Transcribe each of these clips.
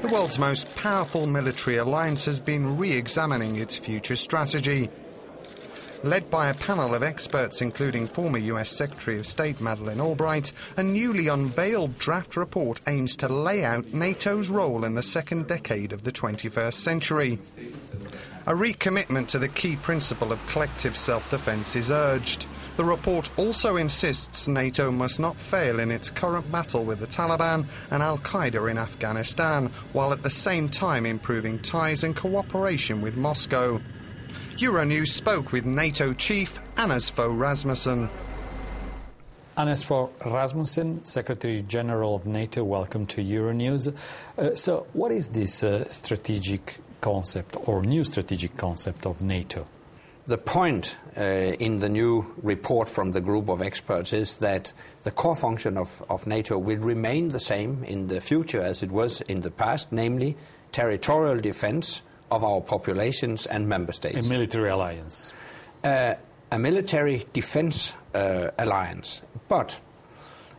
The world's most powerful military alliance has been re-examining its future strategy. Led by a panel of experts including former US Secretary of State Madeleine Albright, a newly unveiled draft report aims to lay out NATO's role in the second decade of the 21st century. A recommitment to the key principle of collective self-defence is urged. The report also insists NATO must not fail in its current battle with the Taliban and Al-Qaeda in Afghanistan, while at the same time improving ties and cooperation with Moscow. Euronews spoke with NATO chief Anders Fogh Rasmussen. Anders Fogh Rasmussen, Secretary General of NATO, welcome to Euronews. So what is this strategic concept or new strategic concept of NATO? The point in the new report from the group of experts is that the core function of NATO will remain the same in the future as it was in the past, namely territorial defense of our populations and member states. A military alliance. A military defense alliance. But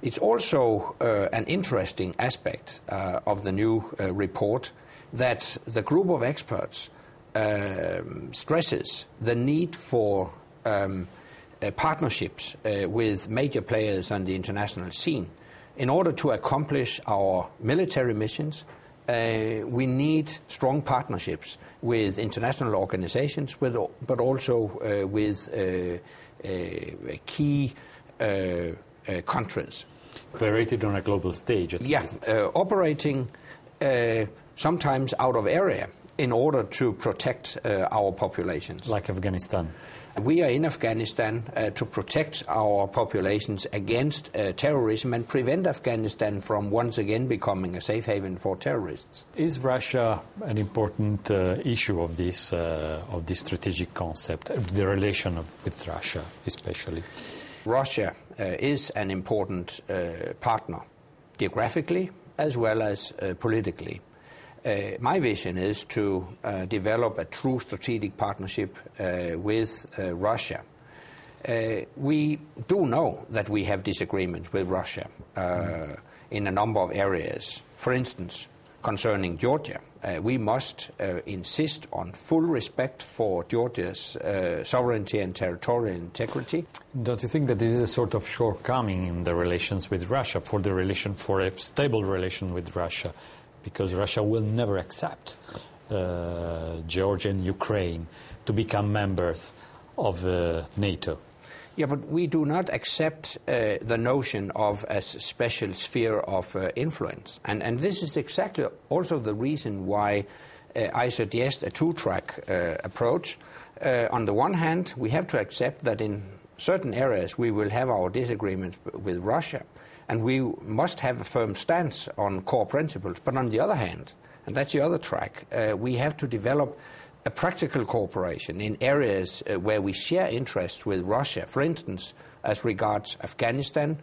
it's also an interesting aspect of the new report that the group of experts stresses the need for partnerships with major players on the international scene. In order to accomplish our military missions, we need strong partnerships with international organizations, but also with key countries. Operated on a global stage, at least. Operating sometimes out of area in order to protect our populations. Like Afghanistan. We are in Afghanistan to protect our populations against terrorism and prevent Afghanistan from once again becoming a safe haven for terrorists. Is Russia an important issue of this strategic concept, the relation with Russia especially? Russia is an important partner, geographically as well as politically. My vision is to develop a true strategic partnership with Russia. We do know that we have disagreements with Russia in a number of areas. For instance, concerning Georgia, we must insist on full respect for Georgia's sovereignty and territorial integrity. Don't you think that this is a sort of shortcoming in the relations with Russia, for a stable relation with Russia? Because Russia will never accept Georgia and Ukraine to become members of NATO. Yeah, but we do not accept the notion of a special sphere of influence. And this is exactly also the reason why I suggest a two-track approach. On the one hand, we have to accept that in certain areas we will have our disagreements with Russia, and we must have a firm stance on core principles. But on the other hand, and that's the other track, we have to develop a practical cooperation in areas where we share interests with Russia. For instance, as regards Afghanistan,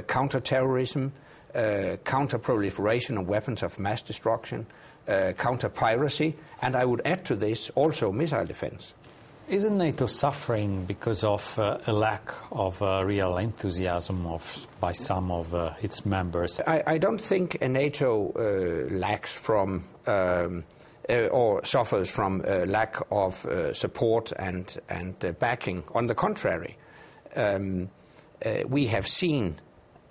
counter-terrorism, counter-proliferation of weapons of mass destruction, counter-piracy, and I would add to this also missile defense. Isn't NATO suffering because of a lack of real enthusiasm by some of its members? I don't think NATO lacks from or suffers from lack of support and backing. On the contrary, we have seen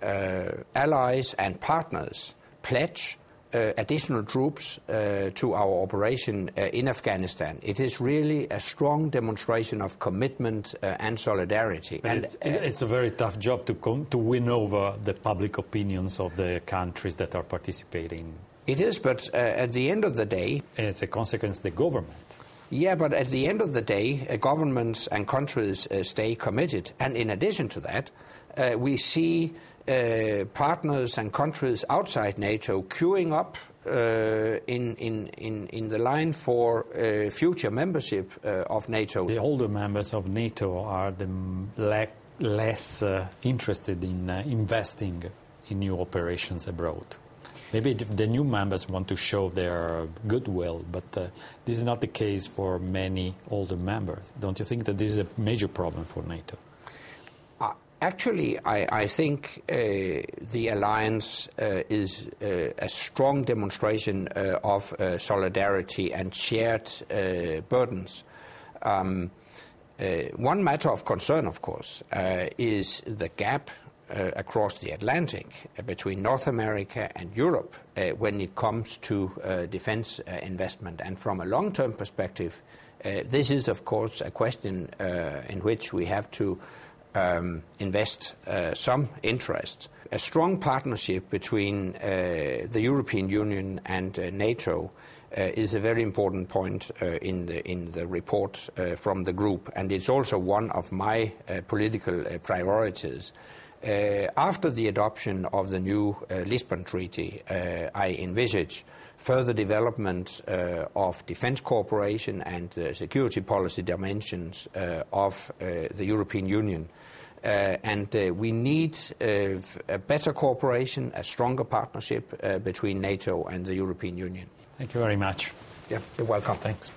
allies and partners pledge additional troops to our operation in Afghanistan. It is really a strong demonstration of commitment and solidarity. And it's a very tough job to win over the public opinions of the countries that are participating. It is, but at the end of the day... As a consequence, the government. Yeah, but at the end of the day, governments and countries stay committed. And in addition to that, we see partners and countries outside NATO queuing up in the line for future membership of NATO. The older members of NATO are the less interested in investing in new operations abroad. Maybe the new members want to show their goodwill, but this is not the case for many older members. Don't you think that this is a major problem for NATO? Actually, I think the alliance is a strong demonstration of solidarity and shared burdens. One matter of concern, of course, is the gap across the Atlantic between North America and Europe when it comes to defense investment. And from a long-term perspective, this is, of course, a question in which we have to invest some interest. A strong partnership between the European Union and NATO is a very important point in the report from the group, and it's also one of my political priorities. After the adoption of the new Lisbon Treaty, I envisage further development of defense cooperation and security policy dimensions of the European Union. And we need a better cooperation, a stronger partnership between NATO and the European Union. Thank you very much. Yeah, you're welcome. Thanks.